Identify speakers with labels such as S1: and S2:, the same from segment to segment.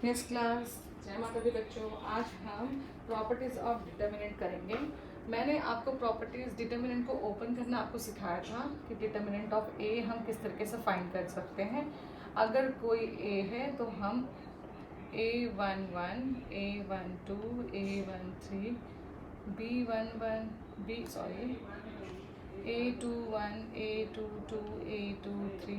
S1: Yes class, जय माता दी बच्चों। आज हम प्रॉपर्टीज़ ऑफ डिटर्मिनेंट करेंगे। मैंने आपको प्रॉपर्टीज़ डिटर्मिनेंट को ओपन करना आपको सिखाया था कि डिटर्मिनेंट ऑफ ए हम किस तरीके से फाइंड कर सकते हैं। अगर कोई ए है तो हम A11, A12, A13, A21, A22, A23,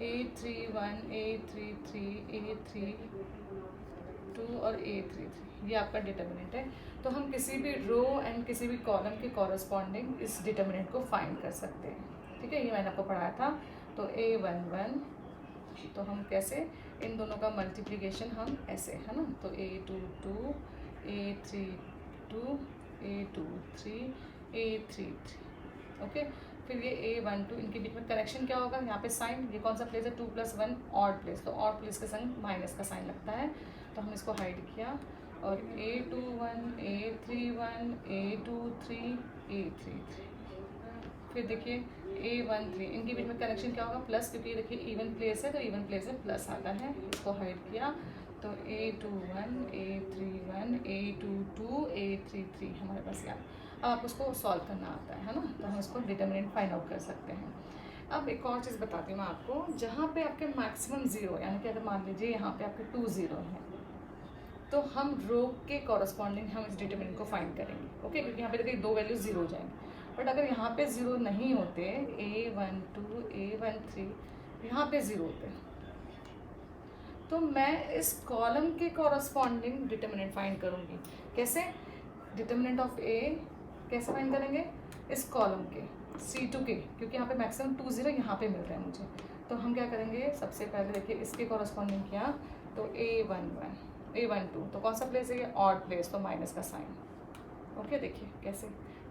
S1: A31, A33, A32 और A33 ये आपका डिटर्मिनेंट है। तो हम किसी भी रो एंड किसी भी कॉलम के कॉरस्पॉन्डिंग इस डिटर्मिनेंट को फाइंड कर सकते हैं। ठीक है, ये मैंने आपको पढ़ाया था। तो A11 तो हम कैसे इन दोनों का मल्टीप्लिकेशन हम ऐसे, है ना। तो A22, A32, A23, A33, okay. फिर ये A12, इनके बीच में कनेक्शन क्या होगा, यहाँ पे साइन, ये कौन सा प्लेस है, 2+1 ऑड प्लेस, तो ऑड प्लेस के संग माइनस का साइन लगता है, तो हम इसको हाइड किया। और A21, A31, A23, A33, फिर देखिए A13, इनके बीच में कनेक्शन क्या होगा, प्लस, क्योंकि देखिए इवन प्लेस है तो इवन प्लेस में प्लस आता है, इसको हाइड किया। तो A21, A31, A22, A33 हमारे पास यार। अब आप उसको सॉल्व करना आता है ना, तो हम इसको डिटर्मिनेंट फाइंड आउट कर सकते हैं। अब एक और चीज़ बताती हूँ मैं आपको, जहाँ पे आपके मैक्सिमम ज़ीरो, यानी कि अगर मान लीजिए यहाँ पे आपके 2 ज़ीरो हैं, तो हम रो के कॉरस्पॉन्डिंग हम इस डिटर्मिनेंट को फाइंड करेंगे, ओके। क्योंकि यहाँ पे देखिए दो वैल्यू ज़ीरो हो जाएंगे। बट अगर यहाँ पे ज़ीरो नहीं होते, A12, A13 यहाँ पे ज़ीरो होते, तो मैं इस कॉलम के कॉरस्पॉन्डिंग डिटर्मिनेंट फाइंड करूँगी। कैसे? डिटर्मिनेंट ऑफ ए कैसे फाइंड करेंगे, इस कॉलम के C2 के, क्योंकि यहाँ पे मैक्सिमम 2 ज़ीरो यहाँ पे मिल रहे हैं मुझे। तो हम क्या करेंगे, सबसे पहले देखिए इसके कॉरस्पॉन्डिंग किया, तो A11, A12 तो कौन सा प्लेस है, ये ऑड प्लेस, तो माइनस का साइन, ओके। देखिए कैसे,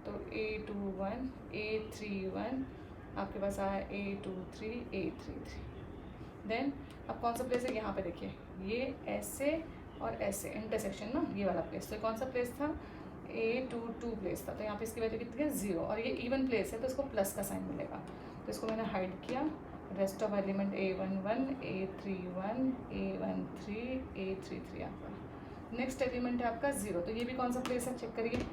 S1: तो A21, A31 आपके पास आया A23, A33। देन अब कौन सा प्लेस है, यहाँ पे देखिए ये ऐसे और ऐसे इंटरसेक्शन ना, ये वाला प्लेस, तो कौन सा प्लेस था, A22 प्लेस था, तो यहाँ पे इसकी वैल्यू कितनी है, ज़ीरो, और ये इवन प्लेस है तो इसको प्लस का साइन मिलेगा, तो इसको मैंने हाइड किया। Rest of element A11, A31, A13, A33 आपका। नेक्स्ट एलिमेंट है आपका ज़ीरो, तो ये भी कौन सा प्लेस है, चेक करिए,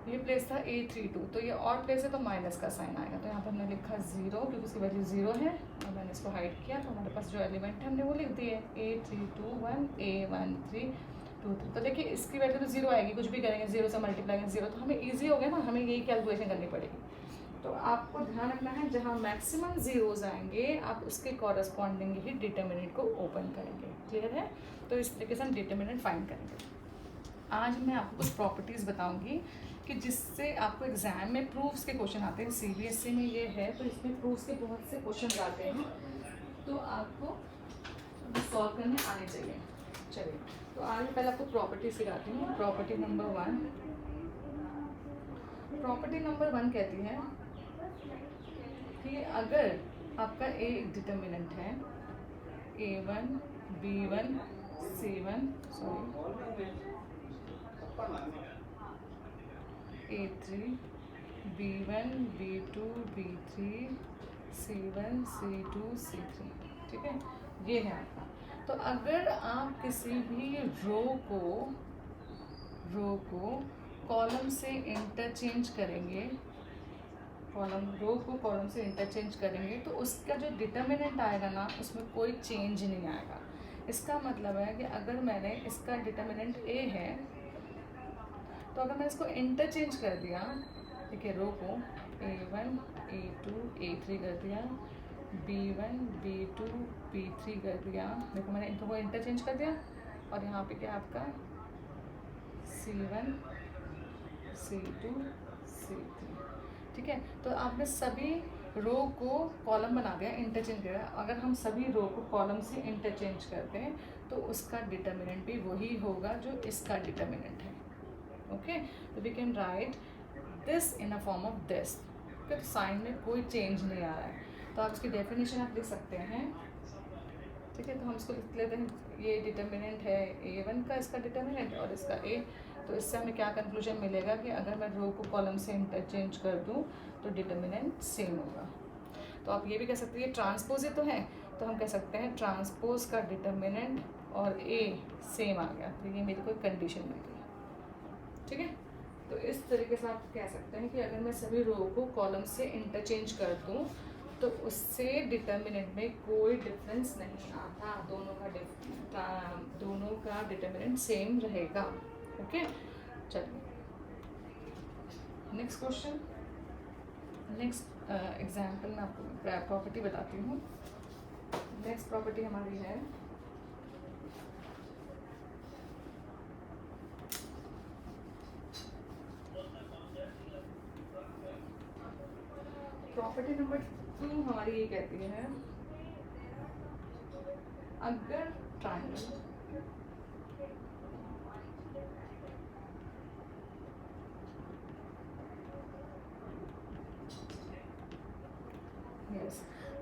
S1: ये प्लेस था A32, तो ये और प्लेस है तो माइनस का साइन आएगा, तो यहाँ पर हमने लिखा ज़ीरो क्योंकि उसकी वैल्यू ज़ीरो है, और मैंने इसको हाइड किया, तो हमारे पास जो एलिमेंट है हमने वो लिख दिए, A321, A1323। तो देखिए इसकी वैल्यू तो ज़ीरो आएगी, कुछ भी करेंगे ज़ीरो से मल्टीप्लाई करेंगे ज़ीरो, तो हमें ईजी हो गया ना, हमें यही कैलकुलेशन करनी पड़ेगी। तो आपको ध्यान रखना है, जहाँ मैक्सिमम ज़ीरोज़ आएंगे आप उसके कॉरस्पॉन्डिंग ही डिटर्मिनेंट को ओपन करेंगे। क्लियर है? तो इस तरीके से हम डिटर्मिनेंट फाइंड करेंगे। आज मैं आपको कुछ प्रॉपर्टीज़ बताऊंगी कि जिससे आपको एग्ज़ाम में प्रूफ्स के क्वेश्चन आते हैं। CBSE में ये है तो इसमें प्रूफ्स के बहुत से क्वेश्चन आते हैं, तो आपको सॉल्व करने आने चाहिए। चलिए, तो आज पहले आपको प्रॉपर्टी सिखाती हूँ। प्रॉपर्टी नंबर 1, प्रॉपर्टी नंबर 1 कहती है कि अगर आपका ए एक डिटर्मिनेंट है, A1, B1, C1, A3, B1, B2, B3, C1, C2, C3, ठीक है, ये है आपका। तो अगर आप किसी भी रो को कॉलम से इंटरचेंज करेंगे, रो को कॉलम से इंटरचेंज करेंगे, तो उसका जो डिटर्मिनेंट आएगा ना, उसमें कोई चेंज नहीं आएगा। इसका मतलब है कि अगर मैंने इसका डिटर्मिनेंट A है, तो अगर मैं इसको इंटरचेंज कर दिया, देखिए रो को A1, A2, A3 कर दिया, B1, B2, B3 कर दिया, देखो मैंने इनको को इंटरचेंज कर दिया, और यहाँ पे क्या आपका C1, C2, C3, ठीक है। तो आपने सभी रो को कॉलम बना दिया, इंटरचेंज किया। अगर हम सभी रो को कॉलम से इंटरचेंज करते हैं तो उसका डिटर्मिनेंट भी वही होगा जो इसका डिटर्मिनेंट है, ओके। तो we can write this in a form of this, तो साइन में कोई चेंज नहीं आ रहा है, तो आप इसकी डेफिनेशन आप लिख सकते हैं, ठीक है। तो हम इसको लिख लेते हैं, ये डिटर्मिनेंट है A1 का, इसका डिटर्मिनेंट, और इसका A। तो इससे हमें क्या कंक्लूजन मिलेगा कि अगर मैं रो को कॉलम से इंटरचेंज कर दूं तो डिटर्मिनेंट सेम होगा। तो आप ये भी कह सकते हैं, ये ट्रांसपोज ही तो है, तो हम कह सकते हैं ट्रांसपोज का डिटर्मिनेंट और ए सेम आ गया, तो ये मेरी कोई कंडीशन मिल गई। ठीक है, तो इस तरीके से आप कह सकते हैं कि अगर मैं सभी रो को कॉलम से इंटरचेंज कर दूं तो उससे डिटर्मिनेंट में कोई डिफरेंस नहीं आता, दोनों का डिटर्मिनेंट सेम रहेगा। ओके, चलिए नेक्स्ट क्वेश्चन। नेक्स्ट एग्जाम्पल में आपको प्रॉपर्टी बताती हूँ। नेक्स्ट प्रॉपर्टी हमारी है प्रॉपर्टी नंबर 2 हमारी ये कहती है अगर ट्रायंगल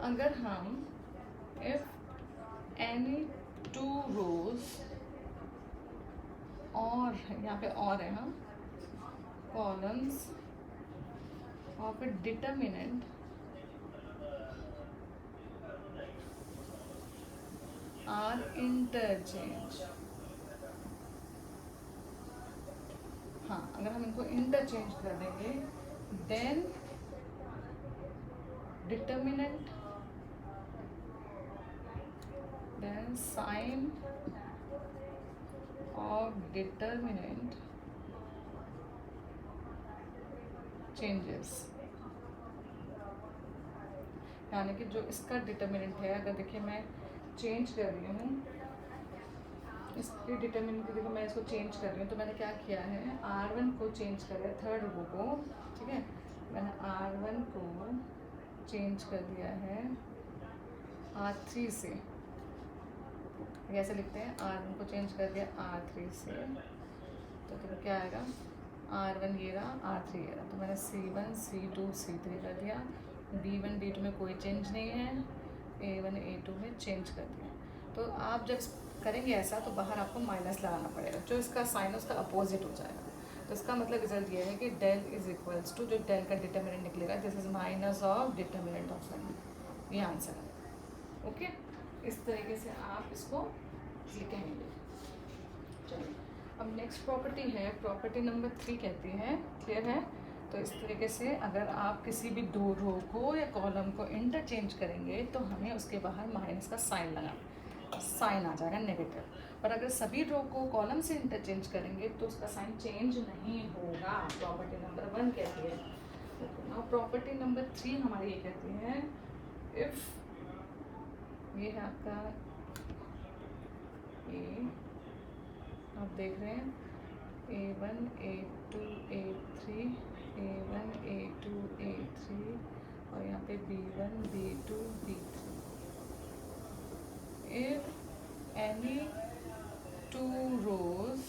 S1: अगर हम इफ एनी टू रोज और यहाँ पे और है हम columns of a determinant are interchange, हाँ अगर हम इनको इंटरचेंज कर देंगे then determinant then sign of determinant changes, यानी कि जो इसका डिटर्मिनेंट है, अगर देखिए मैं चेंज कर रही हूँ इसके डिटर्मिनेंट, देखो मैं इसको चेंज कर रही हूँ, तो मैंने क्या किया है R1 को चेंज कर दिया, थर्ड रो को, ठीक है, मैंने R1 को चेंज कर दिया है R3 से, ऐसे लिखते हैं R1 को चेंज कर दिया R3 से, तो क्या आएगा R1 ये रहा R3 ये रहा, तो मैंने C1 C2 C3 कर दिया, B1 B2 में कोई चेंज नहीं है, A1 A2 में चेंज कर दिया। तो आप जब करेंगे ऐसा तो बाहर आपको माइनस लगाना पड़ेगा, जो इसका साइन है उसका अपोजिट हो जाएगा। तो इसका मतलब रिजल्ट ये है कि डेल इज इक्वल्स टू, जो डेल का डिटर्मिनेंट निकलेगा this is minus of determinant of sine, ये आंसर है। ओके, इस तरीके से आप इसको लिखेंगे। चलिए अब नेक्स्ट प्रॉपर्टी है प्रॉपर्टी नंबर 3 कहती है, क्लियर है। तो इस तरीके से अगर आप किसी भी दो रो को या कॉलम को इंटरचेंज करेंगे तो हमें उसके बाहर माइनस का साइन लगाना, साइन आ जाएगा नेगेटिव। पर अगर सभी रो को कॉलम से इंटरचेंज करेंगे तो उसका साइन चेंज नहीं होगा, प्रॉपर्टी नंबर 1 कहती है। अब प्रॉपर्टी नंबर 3 हमारी ये कहती है इफ़, ये है आपका ए, आप देख रहे हैं A1 A2 A3 A1 A2 A3 और यहाँ पे B1 B2 B3। If any two rows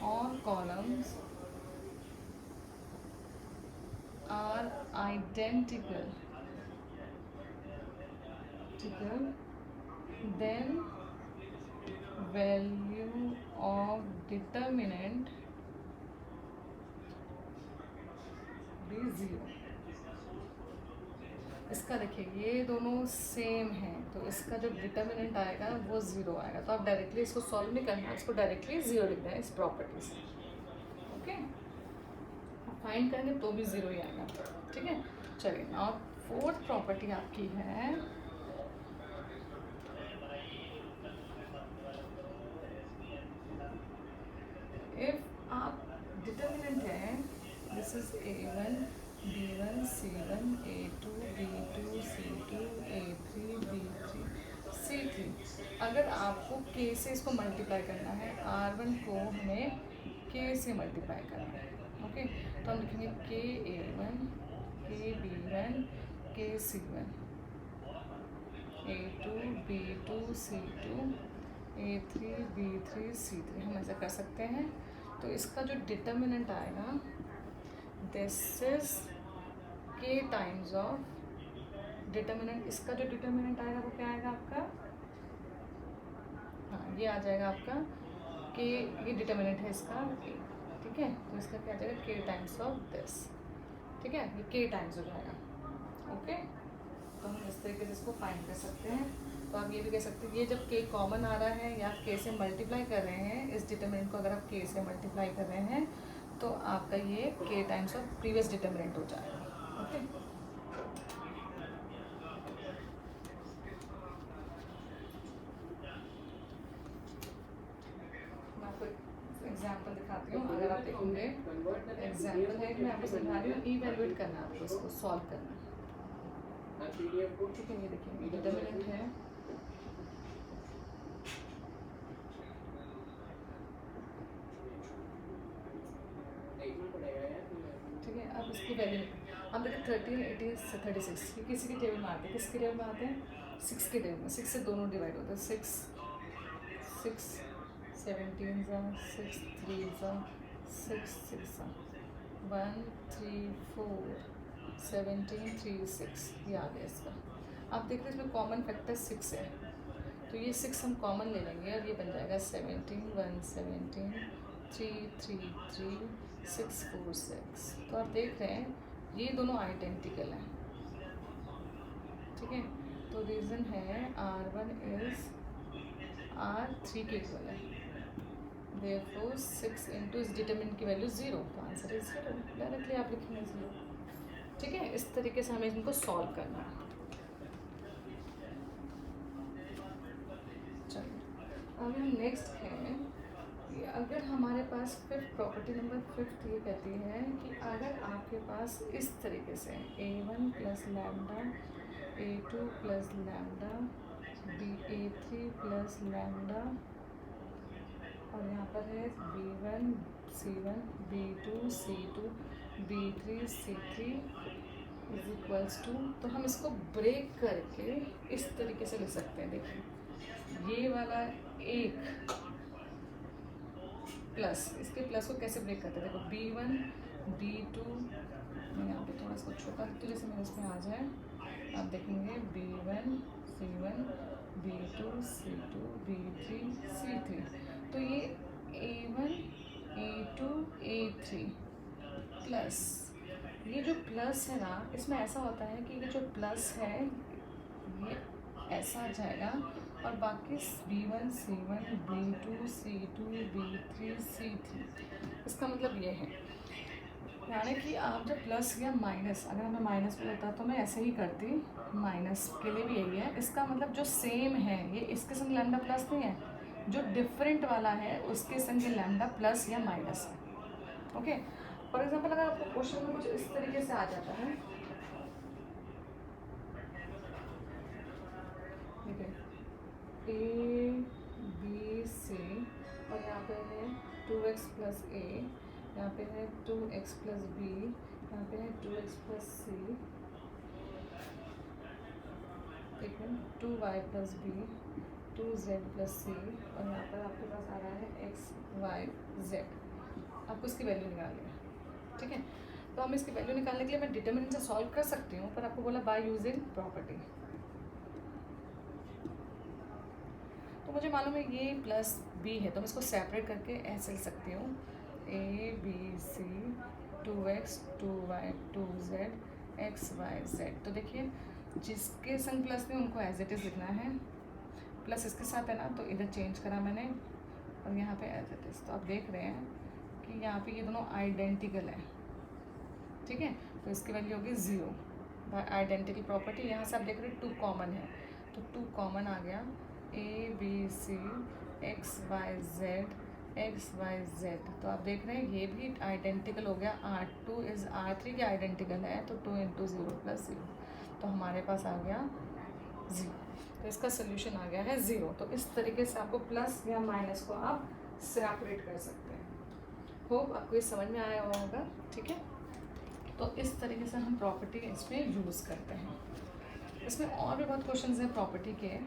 S1: or columns are identical, then value of determinant be 0। इसका देखिए ये दोनों सेम हैं तो इसका जो डिटर्मिनेंट आएगा वो 0 आएगा। तो आप डायरेक्टली इसको सॉल्व नहीं करना, इसको डायरेक्टली 0 लिख दें इस प्रॉपर्टी से। ओके, फाइंड करेंगे तो भी 0 ही आएगा। ठीक है, चलिए और 4th प्रॉपर्टी आपकी है इफ आप डिटर्मिनेंट है this is A1 B1 C1 A2 B2 C2 A3 B3 C3। अगर आपको K से इसको मल्टीप्लाई करना है, R1 को हमें K से मल्टीप्लाई करना है। ओके, तो हम लिखेंगे K A1 K B1 K C1 A2 B2 C2 A3 B3 C3, हम ऐसा कर सकते हैं। तो इसका जो डिटर्मिनेंट आएगा this is K times of determinant, इसका जो डिटर्मिनेंट आएगा वो क्या आएगा आपका, हाँ ये आ जाएगा आपका K, ये डिटर्मिनेंट है इसका K। ठीक है, तो इसका क्या आ जाएगा K टाइम्स ऑफ दिस। ठीक है, ये K टाइम्स हो जाएगा। ओके, तो हम इस तरीके से इसको फाइंड कर सकते हैं। तो आप ये भी कह सकते हैं ये जब k कॉमन आ रहा है या k से मल्टीप्लाई कर रहे हैं, इस डिटर्मिनेंट को अगर आप k से मल्टीप्लाई कर रहे हैं तो आपका ये k times of previous determinant हो जाएगा। ओके, मैं आपको एग्जाम्पल दिखाती हूँ। अगर आप देखेंगे एग्जाम्पल है कि मैं आपको समझा रही हूँ, इवैल्यूएट करना है आपको, इसको सॉल्व करना है। ठीक है, ये देखिए डिटर्मिनेंट है ठीक है। अब इसकी वैल्यू हम देखिए 13, 18, 36 ये किसी की टेबल में आते हैं, किसकी टेबल में आते हैं 6 के टेबल में। 6 से दोनों डिवाइड होते हैं, 6 6 17 6 3 6 6 1 3 4 17 3 6 ये आ गया इसका। आप देख रहे हैं इसमें कॉमन फैक्टर 6 है, तो ये 6 हम कॉमन ले लेंगे और ये बन जाएगा 17 1 17 3 3 3 6 4 6। तो आप देख रहे हैं ये दोनों आइडेंटिकल हैं, ठीक है। तो रीज़न है R1 इज R3 के इक्वल है, देयरफॉर 6 इंटू इस डिटरमिनेंट की वैल्यू 0, तो आंसर इज 0। डायरेक्टली आप लिखेंगे 0, ठीक है। इस तरीके से हमें इनको सॉल्व करना है। अब हम नेक्स्ट है कि अगर हमारे पास फिफ्थ प्रॉपर्टी नंबर 5 ये कहती है कि अगर आपके पास इस तरीके से A1 plus lambda A2 plus lambda A3 plus lambda और यहाँ पर है B1 C1 B2 C2 B3 C3 is equals to, तो हम इसको ब्रेक करके इस तरीके से लिख सकते हैं। देखिए ये वाला एक प्लस, इसके प्लस को कैसे ब्रेक करते हैं, देखो B1 B2, मैं यहाँ पे थोड़ा सा छोटा तो जैसे मेरे इसमें आ जाए, आप देखेंगे B1 C1 B2 C2 B3 C3, तो ये A1 A2 A3 प्लस ये जो प्लस है ना, इसमें ऐसा होता है कि ये जो प्लस है ये ऐसा आ जाएगा और बाकी B1 C1 B2 C2 B3 C3, इसका मतलब ये है, यानी कि आप जब प्लस या माइनस, अगर हमें माइनस में होता तो मैं ऐसे ही करती, माइनस के लिए भी यही है। इसका मतलब जो सेम है ये इसके संग लैम्डा प्लस नहीं है, जो डिफरेंट वाला है उसके संग ये लैम्डा प्लस या माइनस है। ओके, फॉर एग्जाम्पल अगर आपको क्वेश्चन में कुछ इस तरीके से आ जाता है, ठीक है, A B C और यहाँ पे है 2x प्लस A, यहाँ पे है 2x प्लस B, यहाँ पे है 2x प्लस C, ठीक है, 2y plus B, 2z plus C और यहाँ पर आपके पास आ रहा है x y z। आपको इसकी वैल्यू निकालनी है, ठीक है। तो हम इसकी वैल्यू निकालने के लिए मैं डिटरमिनेंट से सॉल्व कर सकती हूँ, पर आपको बोला बाय यूजिंग प्रॉपर्टी। तो मुझे मालूम है ये प्लस b है, तो मैं इसको सेपरेट करके ऐसे लिख सकती हूँ A B C 2x 2y 2z x y z। तो देखिए जिसके संग प्लस में उनको एज इट इज़ लिखना है, प्लस इसके साथ है ना तो इधर चेंज करा मैंने और यहाँ पे एज इट इज़। तो आप देख रहे हैं कि यहाँ पे ये दोनों आइडेंटिकल है, ठीक है। तो इसकी वैल्यू होगी 0 बाय आइडेंटिकल प्रॉपर्टी। यहाँ से आप देख रहे हैं 2 कॉमन है, तो 2 कॉमन आ गया, A B C x y z x y z। तो आप देख रहे हैं ये भी आइडेंटिकल हो गया, R2 इज़ R3 के आइडेंटिकल है, तो 2 इंटू 0 प्लस 0, तो हमारे पास आ गया 0। तो इसका सोल्यूशन आ गया है 0। तो इस तरीके से आपको प्लस या माइनस को आप सेपरेट कर सकते हैं। होप आपको ये समझ में आया होगा, ठीक है। तो इस तरीके से हम प्रॉपर्टी इसमें यूज़ करते हैं। इसमें और भी बहुत क्वेश्चंस हैं प्रॉपर्टी के,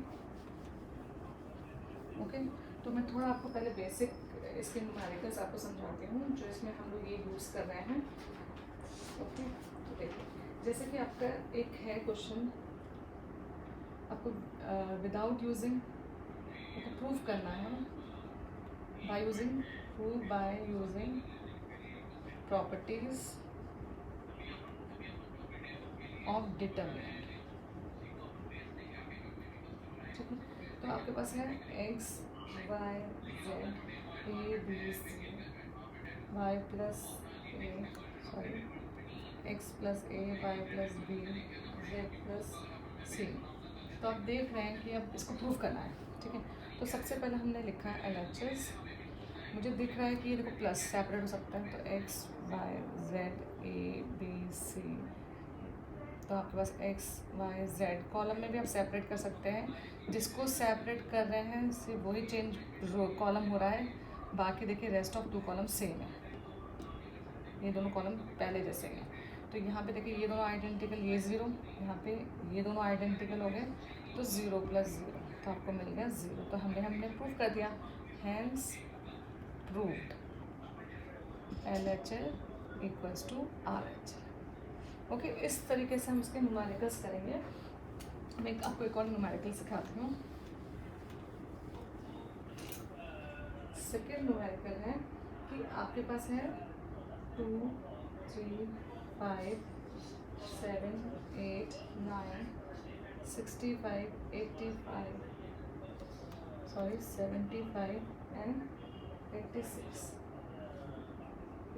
S1: ओके। तो मैं थोड़ा आपको पहले बेसिक इसके न्यूमेरिकल्स आपको समझाती हूँ जो इसमें हम लोग ये यूज़ कर रहे हैं, ओके। तो देखिए जैसे कि आपका एक है क्वेश्चन, आपको विदाउट यूजिंग आपको प्रूव करना है by using, prove by using properties of determinant, ठीक है। तो आपके पास है x y z a b c y plus a sorry x plus a y plus b z plus c। तो आप देख रहे हैं कि अब इसको प्रूव करना है, ठीक है। तो सबसे पहले हमने लिखा है LHS। मुझे दिख रहा है कि ये देखो प्लस सेपरेट हो सकता है, तो x y z a b c। तो आपके पास x y z कॉलम में भी आप सेपरेट कर सकते हैं। जिसको सेपरेट कर रहे हैं सिर्फ वही चेंज कॉलम हो रहा है, बाकी देखिए रेस्ट ऑफ 2 कॉलम सेम है, ये दोनों कॉलम पहले जैसे हैं। तो यहाँ पे देखिए ये दोनों आइडेंटिकल, ये 0, यहाँ पे ये दोनों आइडेंटिकल हो गए, तो 0 + 0, तो आपको मिल गया 0। तो हमने प्रूव कर दिया, hence proved LHL = RHL। Okay, इस तरीके से हम इसके न्यूमेरिकल्स करेंगे। मैं आपको एक और न्यूमेरिकल सिखाती हूँ। सेकेंड न्यूमेरिकल है कि आपके पास है 2 3 5 7 8 9 65 85 75 एंड 86,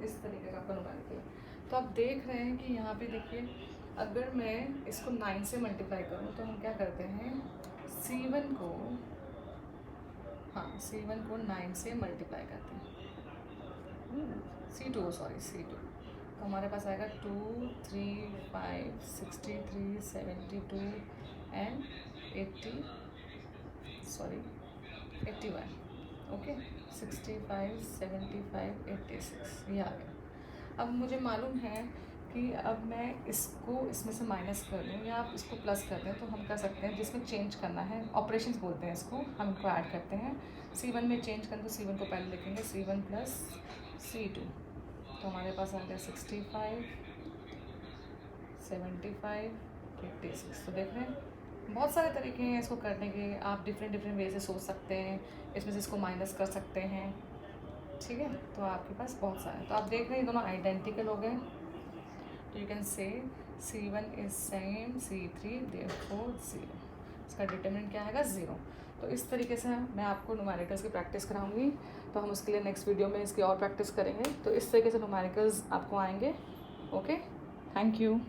S1: इस तरीके का आपका न्यूमेरिकल है। तो आप देख रहे हैं कि यहाँ पे देखिए, अगर मैं इसको 9 से मल्टीप्लाई करूँ तो हम क्या करते हैं, C1 को 9 से मल्टीप्लाई करते हैं, C2। तो हमारे पास आएगा 2 3 5 63 72 एंड 81, ओके, 65 75 86, ये आ गया। अब मुझे मालूम है कि अब मैं इसको इसमें से माइनस कर दूँ या आप इसको प्लस कर दें, तो हम कर सकते हैं। जिसमें चेंज करना है, ऑपरेशंस बोलते हैं इसको, हम इनको ऐड करते हैं। C1 में चेंज करें तो C1 को पहले लिखेंगे, C1 + C2। तो हमारे पास आ गया 65 75 86। तो देख रहे हैं, बहुत सारे तरीके हैं इसको करने के, आप डिफरेंट वे से सोच सकते हैं, इसमें से इसको माइनस कर सकते हैं, ठीक है। तो आपके पास बहुत सारे, तो आप देख रहे हैं दोनों आइडेंटिकल हो गए, तो you can say C1 is same C3 therefore 0। इसका डिटरमिनेंट क्या आएगा, 0। तो इस तरीके से मैं आपको न्यूमेरिकल्स की प्रैक्टिस कराऊंगी, तो हम उसके लिए नेक्स्ट वीडियो में इसकी और प्रैक्टिस करेंगे। तो इस तरीके से न्यूमेरिकल्स आपको आएंगे। Okay, thank you.